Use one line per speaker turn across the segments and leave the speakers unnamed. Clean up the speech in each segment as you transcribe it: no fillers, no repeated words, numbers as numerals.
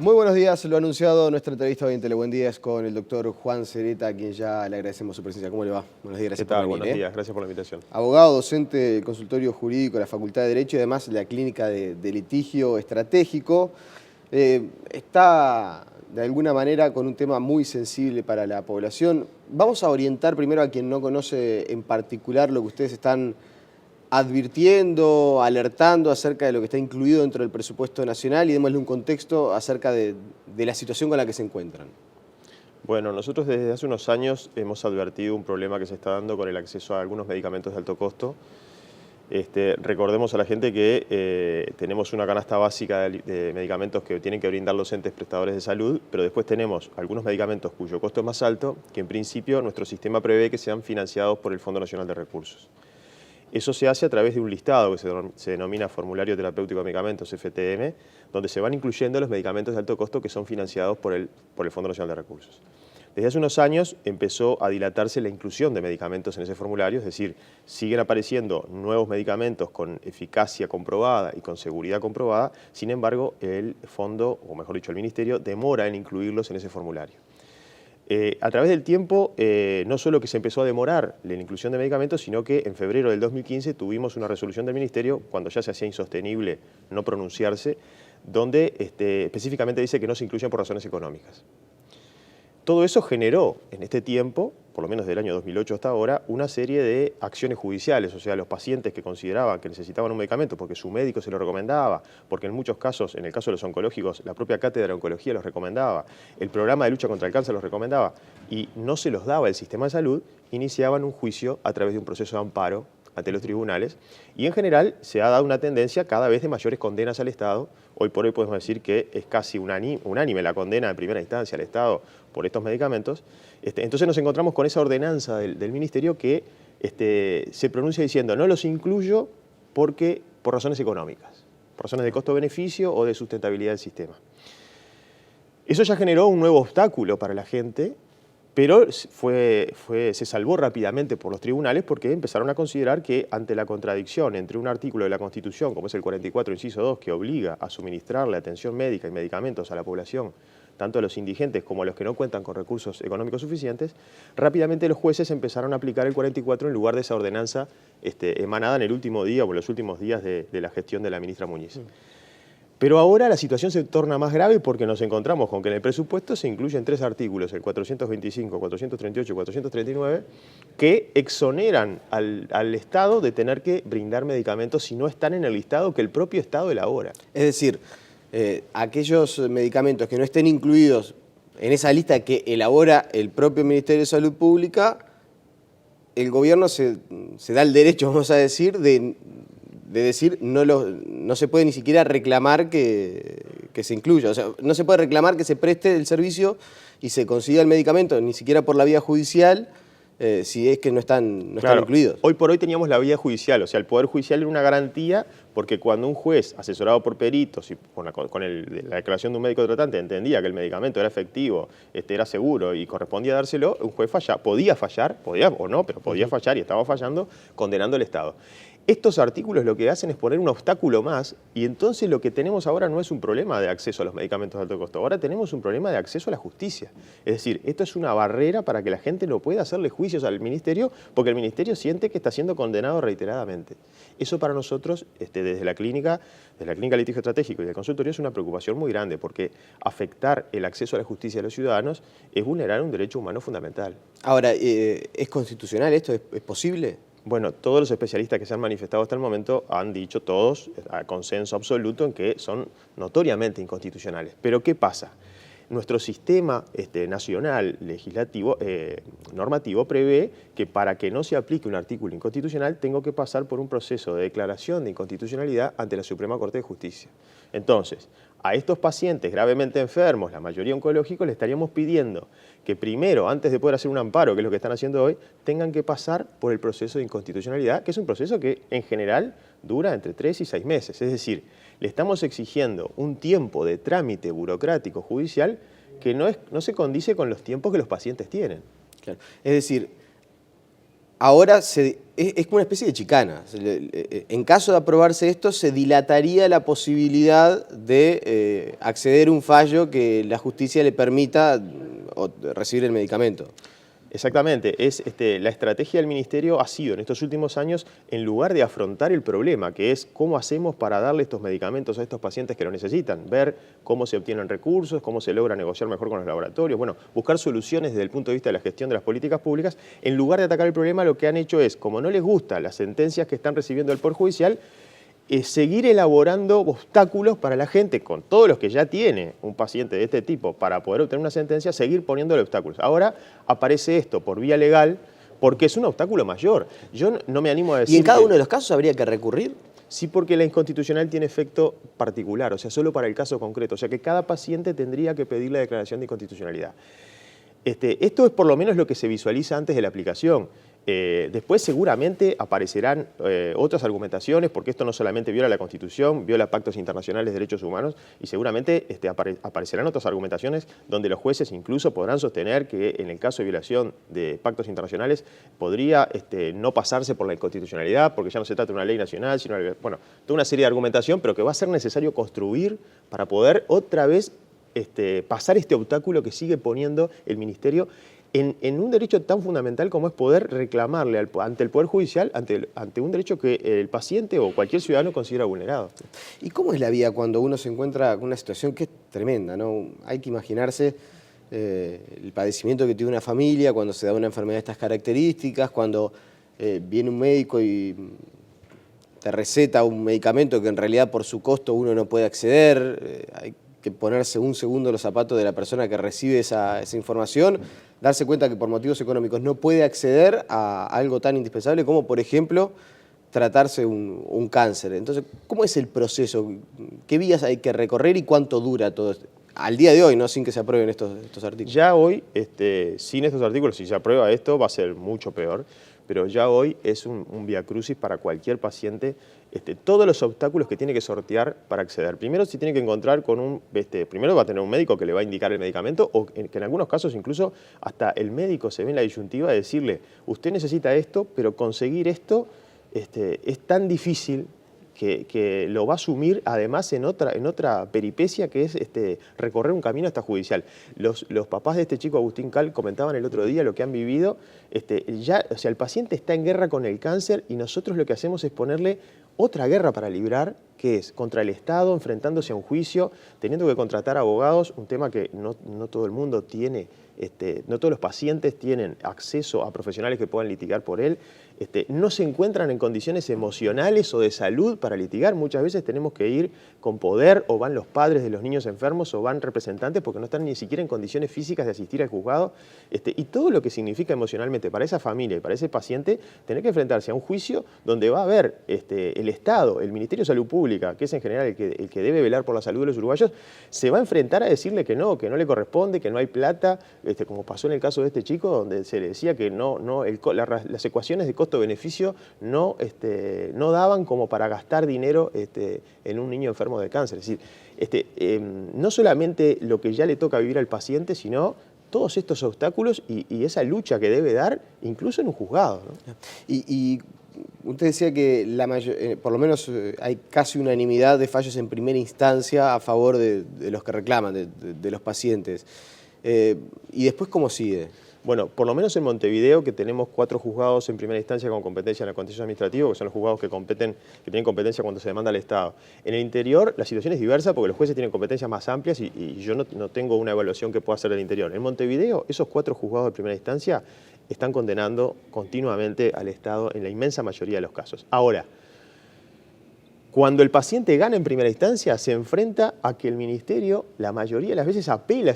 Muy buenos días, lo ha anunciado nuestra entrevista hoy en Tele Buen Día es con el doctor Juan Cereta, a quien ya le agradecemos su presencia. ¿Cómo le va? Buenos días, gracias
¿Qué tal?
por venir.
Buenos días, gracias por la invitación.
Abogado, docente del consultorio jurídico de la Facultad de Derecho y además de la Clínica de Litigio Estratégico. Está de alguna manera con un tema muy sensible para la población. Vamos a orientar primero a quien no conoce en particular lo que ustedes están advirtiendo, alertando acerca de lo que está incluido dentro del presupuesto nacional y démosle un contexto acerca de la situación con la que se encuentran.
Bueno, nosotros desde hace unos años hemos advertido un problema que se está dando con el acceso a algunos medicamentos de alto costo. Recordemos a la gente que tenemos una canasta básica de medicamentos que tienen que brindar los entes prestadores de salud, pero después tenemos algunos medicamentos cuyo costo es más alto, que en principio nuestro sistema prevé que sean financiados por el Fondo Nacional de Recursos. Eso se hace a través de un listado que se denomina Formulario Terapéutico de Medicamentos, FTM, donde se van incluyendo los medicamentos de alto costo que son financiados por el Fondo Nacional de Recursos. Desde hace unos años empezó a dilatarse la inclusión de medicamentos en ese formulario, es decir, siguen apareciendo nuevos medicamentos con eficacia comprobada y con seguridad comprobada, sin embargo, el fondo, o mejor dicho, el ministerio, demora en incluirlos en ese formulario. A través del tiempo, no solo que se empezó a demorar la inclusión de medicamentos, sino que en febrero del 2015 tuvimos una resolución del Ministerio, cuando ya se hacía insostenible no pronunciarse, donde específicamente dice que no se incluyen por razones económicas. Todo eso generó en este tiempo, por lo menos del año 2008 hasta ahora, una serie de acciones judiciales, o sea, los pacientes que consideraban que necesitaban un medicamento porque su médico se lo recomendaba, porque en muchos casos, en el caso de los oncológicos, la propia cátedra de oncología los recomendaba, el programa de lucha contra el cáncer los recomendaba, y no se los daba el sistema de salud, iniciaban un juicio a través de un proceso de amparo ante los tribunales, y en general se ha dado una tendencia cada vez de mayores condenas al Estado. Hoy por hoy podemos decir que es casi unánime la condena de primera instancia al Estado por estos medicamentos. Entonces nos encontramos con esa ordenanza del Ministerio que se pronuncia diciendo no los incluyo por razones económicas, por razones de costo-beneficio o de sustentabilidad del sistema. Eso ya generó un nuevo obstáculo para la gente, pero se salvó rápidamente por los tribunales porque empezaron a considerar que ante la contradicción entre un artículo de la Constitución, como es el 44, inciso 2, que obliga a suministrarle atención médica y medicamentos a la población, tanto a los indigentes como a los que no cuentan con recursos económicos suficientes, rápidamente los jueces empezaron a aplicar el 44 en lugar de esa ordenanza emanada en el último día o en los últimos días de la gestión de la ministra Muñiz. Pero ahora la situación se torna más grave porque nos encontramos con que en el presupuesto se incluyen 3 artículos, el 425, 438 y 439, que exoneran al Estado de tener que brindar medicamentos si no están en el listado que el propio Estado elabora.
Es decir, aquellos medicamentos que no estén incluidos en esa lista que elabora el propio Ministerio de Salud Pública, el gobierno se da el derecho, vamos a decir, de decir no se puede ni siquiera reclamar que se incluya. O sea, no se puede reclamar que se preste el servicio y se consiga el medicamento, ni siquiera por la vía judicial, si es que no están incluidos.
Hoy por hoy teníamos la vía judicial, o sea, el Poder Judicial era una garantía porque cuando un juez, asesorado por peritos y con la declaración de un médico tratante, entendía que el medicamento era efectivo, era seguro y correspondía dárselo, un juez podía fallar y estaba fallando, condenando al Estado. Estos artículos lo que hacen es poner un obstáculo más y entonces lo que tenemos ahora no es un problema de acceso a los medicamentos de alto costo, ahora tenemos un problema de acceso a la justicia. Es decir, esto es una barrera para que la gente no pueda hacerle juicios al Ministerio porque el Ministerio siente que está siendo condenado reiteradamente. Eso para nosotros, desde la Clínica de Litigio Estratégico y del consultorio, es una preocupación muy grande porque afectar el acceso a la justicia de los ciudadanos es vulnerar un derecho humano fundamental.
Ahora, ¿es constitucional esto? ¿Es posible?
Bueno, todos los especialistas que se han manifestado hasta el momento han dicho todos, a consenso absoluto, en que son notoriamente inconstitucionales. Pero ¿qué pasa? Nuestro sistema nacional legislativo, normativo, prevé que para que no se aplique un artículo inconstitucional tengo que pasar por un proceso de declaración de inconstitucionalidad ante la Suprema Corte de Justicia. Entonces, a estos pacientes gravemente enfermos, la mayoría oncológicos, le estaríamos pidiendo que primero, antes de poder hacer un amparo, que es lo que están haciendo hoy, tengan que pasar por el proceso de inconstitucionalidad, que es un proceso que en general dura entre 3 y 6 meses. Es decir, le estamos exigiendo un tiempo de trámite burocrático judicial que no se condice con los tiempos que los pacientes tienen.
Claro. Es decir, ahora es como una especie de chicana. En caso de aprobarse esto, se dilataría la posibilidad de acceder a un fallo que la justicia le permita recibir el medicamento.
Exactamente, la estrategia del Ministerio ha sido en estos últimos años, en lugar de afrontar el problema, que es cómo hacemos para darle estos medicamentos a estos pacientes que lo necesitan, ver cómo se obtienen recursos, cómo se logra negociar mejor con los laboratorios, bueno, buscar soluciones desde el punto de vista de la gestión de las políticas públicas, en lugar de atacar el problema, lo que han hecho es, como no les gustan las sentencias que están recibiendo del Poder Judicial, seguir elaborando obstáculos para la gente, con todos los que ya tiene un paciente de este tipo para poder obtener una sentencia, seguir poniéndole obstáculos. Ahora aparece esto por vía legal porque es un obstáculo mayor. Yo no me animo a decir...
¿Y en cada uno de los casos habría que recurrir?
Sí, porque la inconstitucional tiene efecto particular, o sea, solo para el caso concreto. O sea, que cada paciente tendría que pedir la declaración de inconstitucionalidad. Esto es por lo menos lo que se visualiza antes de la aplicación. Después seguramente aparecerán otras argumentaciones, porque esto no solamente viola la Constitución, viola pactos internacionales de derechos humanos, y seguramente aparecerán otras argumentaciones donde los jueces incluso podrán sostener que en el caso de violación de pactos internacionales podría no pasarse por la inconstitucionalidad, porque ya no se trata de una ley nacional, sino, bueno, toda una serie de argumentación, pero que va a ser necesario construir para poder otra vez pasar este obstáculo que sigue poniendo el Ministerio en un derecho tan fundamental como es poder reclamarle ante el Poder Judicial, ante un derecho que el paciente o cualquier ciudadano considera vulnerado.
¿Y cómo es la vida cuando uno se encuentra con una situación que es tremenda, ¿no? Hay que imaginarse el padecimiento que tiene una familia cuando se da una enfermedad de estas características, cuando viene un médico y te receta un medicamento que en realidad por su costo uno no puede acceder, hay que ponerse un segundo en los zapatos de la persona que recibe esa información, darse cuenta que por motivos económicos no puede acceder a algo tan indispensable como, por ejemplo, tratarse un cáncer. Entonces, ¿cómo es el proceso? ¿Qué vías hay que recorrer y cuánto dura todo esto? Al día de hoy, ¿no? Sin que se aprueben estos artículos.
Ya hoy, sin estos artículos, si se aprueba esto, va a ser mucho peor, pero ya hoy es un viacrucis para cualquier paciente, todos los obstáculos que tiene que sortear para acceder. Primero se tiene que encontrar con primero va a tener un médico que le va a indicar el medicamento, o que en algunos casos incluso hasta el médico se ve en la disyuntiva de decirle, usted necesita esto, pero conseguir esto es tan difícil que lo va a asumir además en otra peripecia que es recorrer un camino hasta judicial. Los papás de este chico, Agustín Cal, comentaban el otro día lo que han vivido. O sea, el paciente está en guerra con el cáncer y nosotros lo que hacemos es ponerle otra guerra para librar, que es contra el Estado, enfrentándose a un juicio, teniendo que contratar abogados, un tema que no todo el mundo tiene, no todos los pacientes tienen acceso a profesionales que puedan litigar por él, no se encuentran en condiciones emocionales o de salud para litigar. Muchas veces tenemos que ir con poder, o van los padres de los niños enfermos, o van representantes porque no están ni siquiera en condiciones físicas de asistir al juzgado. Y todo lo que significa emocionalmente para esa familia y para ese paciente, tener que enfrentarse a un juicio donde va a haber el Estado, el Ministerio de Salud Pública, que es en general el que debe velar por la salud de los uruguayos, se va a enfrentar a decirle que no le corresponde, que no hay plata, como pasó en el caso de este chico, donde se le decía que las ecuaciones de costo-beneficio no daban como para gastar dinero en un niño enfermo de cáncer. Es decir, no solamente lo que ya le toca vivir al paciente, sino todos estos obstáculos y esa lucha que debe dar, incluso en un juzgado, ¿no?
Y usted decía que por lo menos hay casi unanimidad de fallos en primera instancia a favor de los que reclaman, de los pacientes. ¿Y después cómo sigue?
Bueno, por lo menos en Montevideo, que tenemos 4 juzgados en primera instancia con competencia en el contencioso administrativo, que son los juzgados que tienen competencia cuando se demanda al Estado. En el interior la situación es diversa porque los jueces tienen competencias más amplias y yo no tengo una evaluación que pueda hacer del interior. En Montevideo, esos 4 juzgados de primera instancia están condenando continuamente al Estado en la inmensa mayoría de los casos. Ahora, cuando el paciente gana en primera instancia, se enfrenta a que el Ministerio, la mayoría de las veces, apela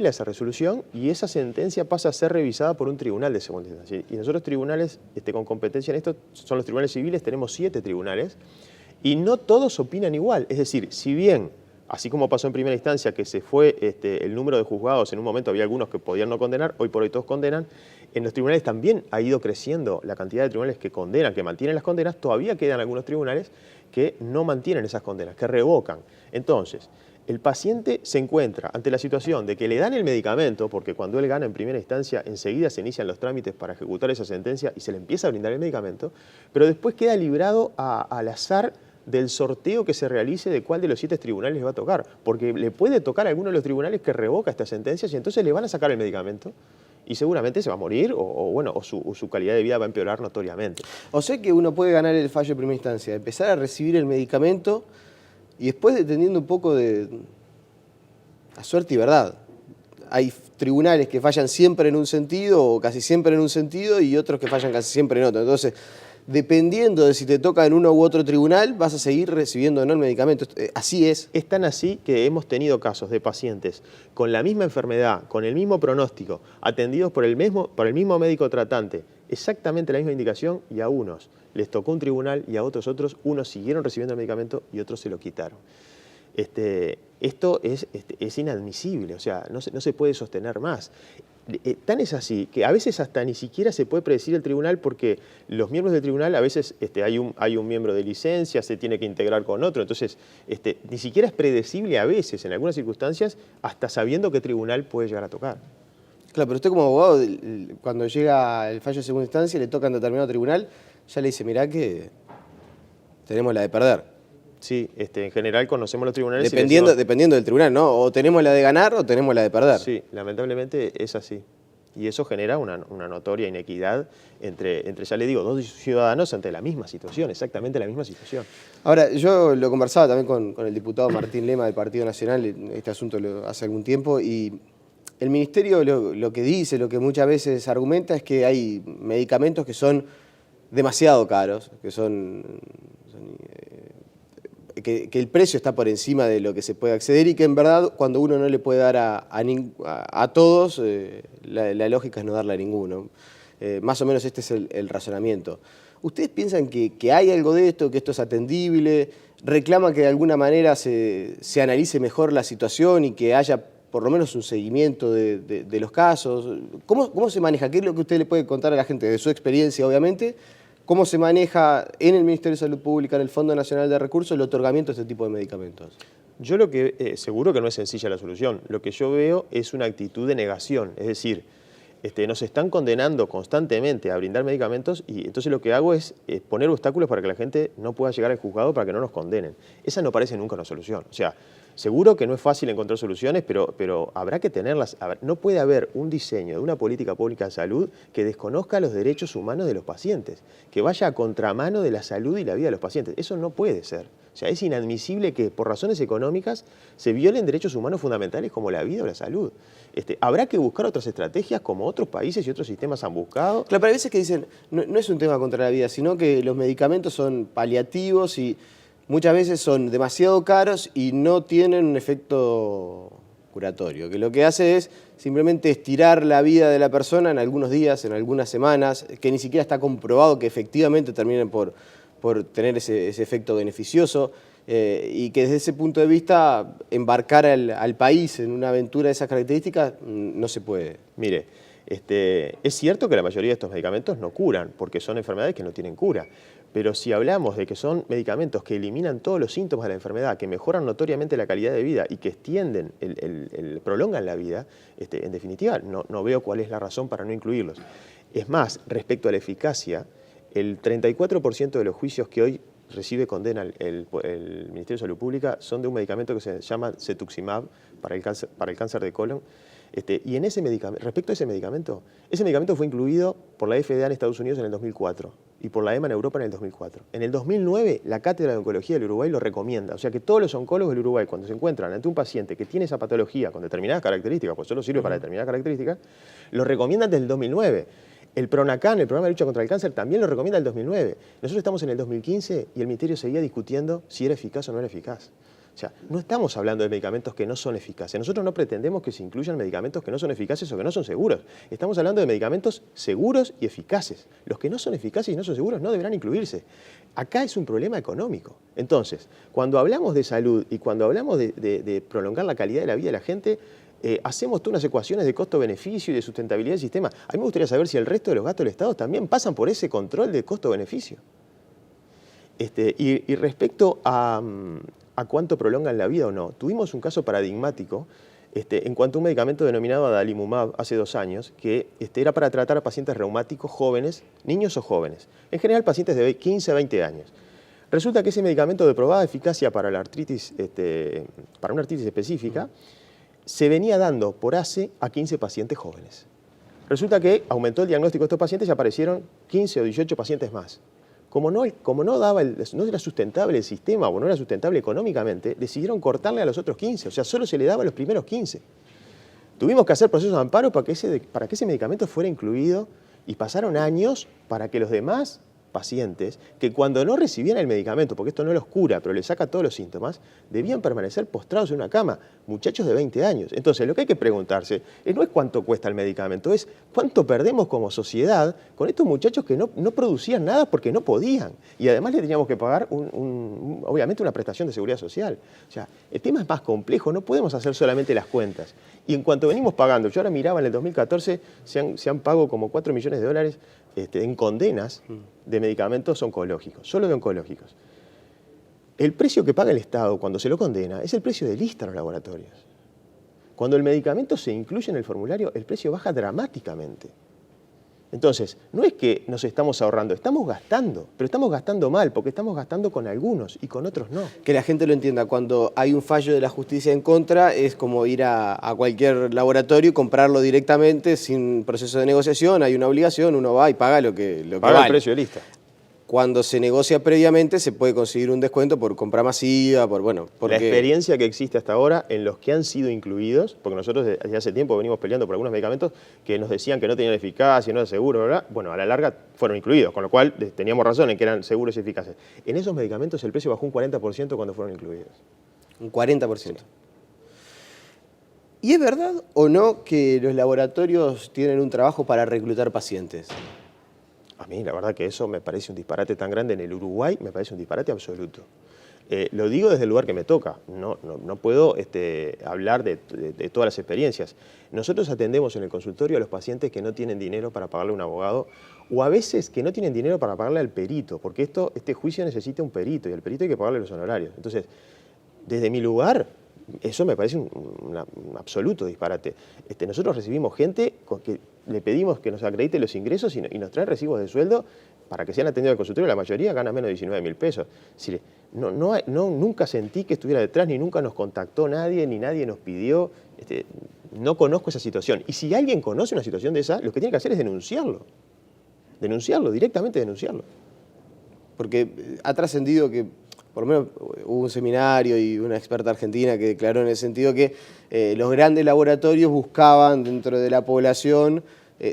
esa resolución y esa sentencia pasa a ser revisada por un tribunal de segunda instancia. Y nosotros tribunales con competencia en esto, son los tribunales civiles, tenemos 7 tribunales y no todos opinan igual. Es decir, si bien, así como pasó en primera instancia, que se fue el número de juzgados, en un momento había algunos que podían no condenar, hoy por hoy todos condenan, en los tribunales también ha ido creciendo la cantidad de tribunales que condenan, que mantienen las condenas, todavía quedan algunos tribunales que no mantienen esas condenas, que revocan. Entonces, El paciente se encuentra ante la situación de que le dan el medicamento, porque cuando él gana en primera instancia, enseguida se inician los trámites para ejecutar esa sentencia y se le empieza a brindar el medicamento, pero después queda librado al azar del sorteo que se realice de cuál de los 7 tribunales le va a tocar, porque le puede tocar a alguno de los tribunales que revoca estas sentencias y entonces le van a sacar el medicamento y seguramente se va a morir o su calidad de vida va a empeorar notoriamente.
O sea que uno puede ganar el fallo de primera instancia, empezar a recibir el medicamento y después dependiendo un poco de a suerte y verdad. Hay tribunales que fallan siempre en un sentido o casi siempre en un sentido y otros que fallan casi siempre en otro. Entonces, dependiendo de si te toca en uno u otro tribunal, vas a seguir recibiendo o no el medicamento. Así es.
Es tan así que hemos tenido casos de pacientes con la misma enfermedad, con el mismo pronóstico, atendidos por el mismo médico tratante, exactamente la misma indicación, y a unos les tocó un tribunal y a otros, unos siguieron recibiendo el medicamento y otros se lo quitaron. Esto es inadmisible, o sea, no se puede sostener más. Tan es así que a veces hasta ni siquiera se puede predecir el tribunal porque los miembros del tribunal a veces hay un miembro de licencia, se tiene que integrar con otro, entonces ni siquiera es predecible a veces, en algunas circunstancias, hasta sabiendo qué tribunal puede llegar a tocar.
Claro, pero usted como abogado, cuando llega el fallo de segunda instancia y le toca en determinado tribunal, ya le dice, mirá que tenemos la de perder.
Sí, en general conocemos los tribunales.
Dependiendo del tribunal, ¿no? O tenemos la de ganar o tenemos la de perder.
Sí, lamentablemente es así. Y eso genera una notoria inequidad entre, ya le digo, dos ciudadanos ante la misma situación, exactamente la misma situación.
Ahora, yo lo conversaba también con el diputado Martín Lema del Partido Nacional, este asunto hace algún tiempo, y el Ministerio lo que dice, lo que muchas veces argumenta es que hay medicamentos que son demasiado caros, que el precio está por encima de lo que se puede acceder y que en verdad cuando uno no le puede dar a todos, la lógica es no darle a ninguno. Más o menos este es el razonamiento. ¿Ustedes piensan que hay algo de esto, que esto es atendible? ¿Reclaman que de alguna manera se analice mejor la situación y que haya por lo menos un seguimiento de los casos? ¿Cómo se maneja? ¿Qué es lo que usted le puede contar a la gente de su experiencia, obviamente? ¿Cómo se maneja en el Ministerio de Salud Pública, en el Fondo Nacional de Recursos, el otorgamiento de este tipo de medicamentos?
Yo seguro que no es sencilla la solución. Lo que yo veo es una actitud de negación. Es decir, nos están condenando constantemente a brindar medicamentos y entonces lo que hago es poner obstáculos para que la gente no pueda llegar al juzgado para que no nos condenen. Esa no parece nunca una solución. O sea, seguro que no es fácil encontrar soluciones, pero habrá que tenerlas. No puede haber un diseño de una política pública de salud que desconozca los derechos humanos de los pacientes, que vaya a contramano de la salud y la vida de los pacientes. Eso no puede ser. O sea, es inadmisible que por razones económicas se violen derechos humanos fundamentales como la vida o la salud. Habrá que buscar otras estrategias como otros países y otros sistemas han buscado.
Claro, pero hay veces que dicen, no es un tema contra la vida, sino que los medicamentos son paliativos y muchas veces son demasiado caros y no tienen un efecto curatorio, que lo que hace es simplemente estirar la vida de la persona en algunos días, en algunas semanas, que ni siquiera está comprobado que efectivamente terminen por tener ese efecto beneficioso y que desde ese punto de vista embarcar al país en una aventura de esas características no se puede.
Mire, es cierto que la mayoría de estos medicamentos no curan, porque son enfermedades que no tienen cura. Pero si hablamos de que son medicamentos que eliminan todos los síntomas de la enfermedad, que mejoran notoriamente la calidad de vida y que extienden, prolongan la vida, en definitiva no veo cuál es la razón para no incluirlos. Es más, respecto a la eficacia, el 34% de los juicios que hoy recibe condena el Ministerio de Salud Pública son de un medicamento que se llama cetuximab para el cáncer de colon. Y en respecto a ese medicamento fue incluido por la FDA en Estados Unidos en el 2004 y por la EMA en Europa en el 2004. En el 2009, la Cátedra de Oncología del Uruguay lo recomienda. O sea que todos los oncólogos del Uruguay, cuando se encuentran ante un paciente que tiene esa patología con determinadas características, pues solo sirve para determinadas características, lo recomiendan desde el 2009. El PRONACAN, el Programa de Lucha contra el Cáncer, también lo recomienda en el 2009. Nosotros estamos en el 2015 y el Ministerio seguía discutiendo si era eficaz o no era eficaz. O sea, no estamos hablando de medicamentos que no son eficaces. Nosotros no pretendemos que se incluyan medicamentos que no son eficaces o que no son seguros. Estamos hablando de medicamentos seguros y eficaces. Los que no son eficaces y no son seguros no deberán incluirse. Acá es un problema económico. Entonces, cuando hablamos de salud y cuando hablamos de prolongar la calidad de la vida de la gente, hacemos todas unas ecuaciones de costo-beneficio y de sustentabilidad del sistema. A mí me gustaría saber si el resto de los gastos del Estado también pasan por ese control de costo-beneficio. Y respecto a a cuánto prolongan la vida o no. Tuvimos un caso paradigmático en cuanto a un medicamento denominado adalimumab hace 2 años, que era para tratar a pacientes reumáticos jóvenes, niños o jóvenes, en general pacientes de 15 a 20 años. Resulta que ese medicamento de probada eficacia para la artritis, para una artritis específica, se venía dando por ACE a 15 pacientes jóvenes. Resulta que aumentó el diagnóstico de estos pacientes y aparecieron 15 o 18 pacientes más. Como no era sustentable el sistema o no era sustentable económicamente, decidieron cortarle a los otros 15, o sea, solo se le daba a los primeros 15. Tuvimos que hacer procesos de amparo para que ese medicamento fuera incluido y pasaron años para que los demás pacientes, que cuando no recibían el medicamento, porque esto no los cura, pero les saca todos los síntomas, debían permanecer postrados en una cama, muchachos de 20 años. Entonces, lo que hay que preguntarse no es cuánto cuesta el medicamento, es cuánto perdemos como sociedad con estos muchachos que no producían nada porque no podían. Y además le teníamos que pagar, obviamente, una prestación de seguridad social. O sea, el tema es más complejo, no podemos hacer solamente las cuentas. Y en cuanto venimos pagando, yo ahora miraba en el 2014, se han pagado como 4 millones de dólares en condenas de medicamentos oncológicos, solo de oncológicos. El precio que paga el Estado cuando se lo condena es el precio de lista a los laboratorios. Cuando el medicamento se incluye en el formulario, el precio baja dramáticamente. Entonces, no es que nos estamos ahorrando, estamos gastando, pero estamos gastando mal, porque estamos gastando con algunos y con otros no.
Que la gente lo entienda, cuando hay un fallo de la justicia en contra, es como ir a cualquier laboratorio y comprarlo directamente sin proceso de negociación, hay una obligación, uno va y paga lo que
Paga
vale.
el precio de lista.
Cuando se negocia previamente se puede conseguir un descuento por compra masiva, porque...
La experiencia que existe hasta ahora en los que han sido incluidos, porque nosotros desde hace tiempo venimos peleando por algunos medicamentos que nos decían que no tenían eficacia, no era seguro, ¿verdad? Bueno, a la larga fueron incluidos, con lo cual teníamos razón en que eran seguros y eficaces. En esos medicamentos el precio bajó un 40% cuando fueron incluidos.
Un 40%.
Sí.
¿Y es verdad o no que los laboratorios tienen un trabajo para reclutar pacientes?
A mí la verdad que eso me parece un disparate tan grande en el Uruguay, me parece un disparate absoluto. Lo digo desde el lugar que me toca, no puedo hablar de todas las experiencias. Nosotros atendemos en el consultorio a los pacientes que no tienen dinero para pagarle a un abogado o a veces que no tienen dinero para pagarle al perito, porque este juicio necesita un perito y al perito hay que pagarle los honorarios. Entonces, desde mi lugar, eso me parece un absoluto disparate. Nosotros recibimos gente que le pedimos que nos acredite los ingresos y nos trae recibos de sueldo para que sean atendidos al consultorio. La mayoría gana menos de 19.000 pesos. Es decir, nunca sentí que estuviera detrás, ni nunca nos contactó nadie, ni nadie nos pidió. No conozco esa situación. Y si alguien conoce una situación de esa, lo que tiene que hacer es denunciarlo. Directamente denunciarlo.
Porque ha trascendido que, por lo menos hubo un seminario y una experta argentina que declaró en el sentido que los grandes laboratorios buscaban dentro de la población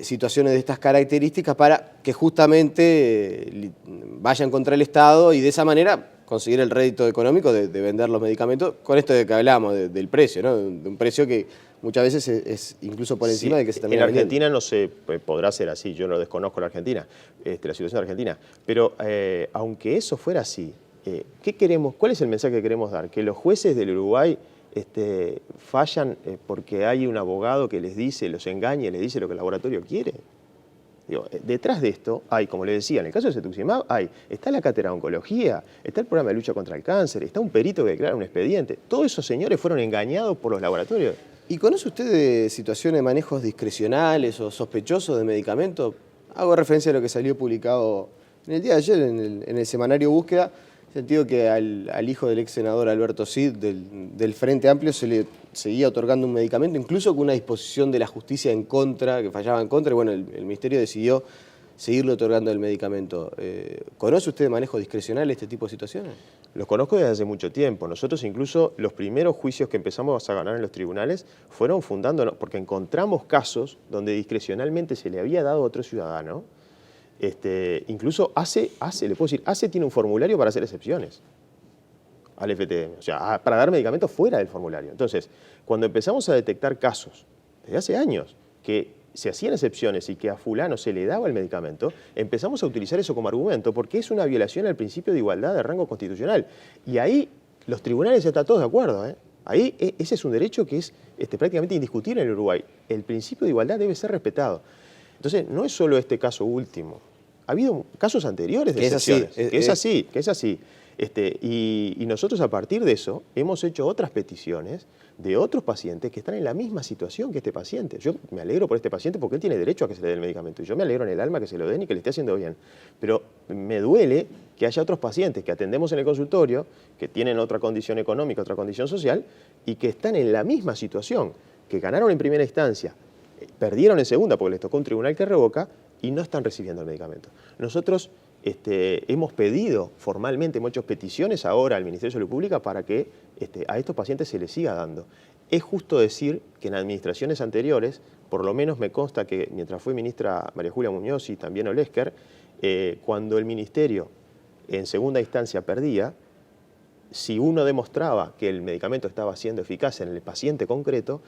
situaciones de estas características para que justamente vayan contra el Estado y de esa manera conseguir el rédito económico de vender los medicamentos, con esto de que hablamos del precio, ¿no? De un precio que muchas veces es incluso por encima de que se termina vendiendo.
En Argentina no se podrá ser así, yo no desconozco la Argentina, la situación de Argentina, pero aunque eso fuera así, ¿qué queremos? ¿Cuál es el mensaje que queremos dar? ¿Que los jueces del Uruguay fallan porque hay un abogado que los engaña y les dice lo que el laboratorio quiere? Digo, detrás de esto hay, como le decía, en el caso de cetuximab, está la cátedra de oncología, está el programa de lucha contra el cáncer, está un perito que declara un expediente. Todos esos señores fueron engañados por los laboratorios.
¿Y conoce usted de situaciones de manejos discrecionales o sospechosos de medicamentos? Hago referencia a lo que salió publicado en el día de ayer en el semanario Búsqueda, en el sentido que al hijo del ex senador Alberto Cid del Frente Amplio se le seguía otorgando un medicamento, incluso con una disposición de la justicia en contra, que fallaba en contra, y bueno, el Ministerio decidió seguirle otorgando el medicamento. ¿Conoce usted de manejo discrecional este tipo de situaciones?
Los conozco desde hace mucho tiempo. Nosotros incluso los primeros juicios que empezamos a ganar en los tribunales fueron fundándonos, porque encontramos casos donde discrecionalmente se le había dado a otro ciudadano. Incluso ACE tiene un formulario para hacer excepciones al FTM, o sea, para dar medicamentos fuera del formulario. Entonces, cuando empezamos a detectar casos, desde hace años, que se hacían excepciones y que a fulano se le daba el medicamento, empezamos a utilizar eso como argumento, porque es una violación al principio de igualdad de rango constitucional. Y ahí los tribunales están todos de acuerdo, ¿eh? Ahí ese es un derecho que es prácticamente indiscutible en el Uruguay. El principio de igualdad debe ser respetado. Entonces, no es solo este caso último. Ha habido casos anteriores de excepciones. Que es así. Y nosotros a partir de eso hemos hecho otras peticiones de otros pacientes que están en la misma situación que este paciente. Yo me alegro por este paciente porque él tiene derecho a que se le dé el medicamento. Y yo me alegro en el alma que se lo den y que le esté haciendo bien. Pero me duele que haya otros pacientes que atendemos en el consultorio, que tienen otra condición económica, otra condición social, y que están en la misma situación, que ganaron en primera instancia, perdieron en segunda porque les tocó un tribunal que revoca y no están recibiendo el medicamento. Nosotros hemos pedido formalmente, hemos hecho peticiones ahora al Ministerio de Salud Pública para que a estos pacientes se les siga dando. Es justo decir que en administraciones anteriores, por lo menos me consta que mientras fue ministra María Julia Muñoz y también Olesker, cuando el Ministerio en segunda instancia perdía, si uno demostraba que el medicamento estaba siendo eficaz en el paciente concreto,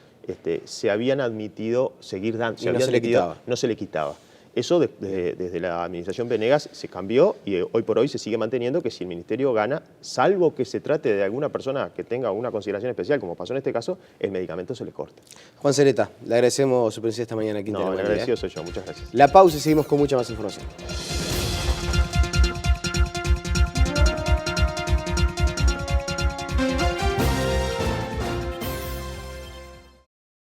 se habían admitido seguir dando, no se le quitaba. Eso desde la administración Venegas se cambió y hoy por hoy se sigue manteniendo que si el ministerio gana, salvo que se trate de alguna persona que tenga una consideración especial, como pasó en este caso, el medicamento se le corta.
Juan Sereta, le agradecemos su presencia esta mañana aquí en
No,
Telemadrid.
el agradecido soy yo, muchas gracias.
La pausa y seguimos con mucha más información.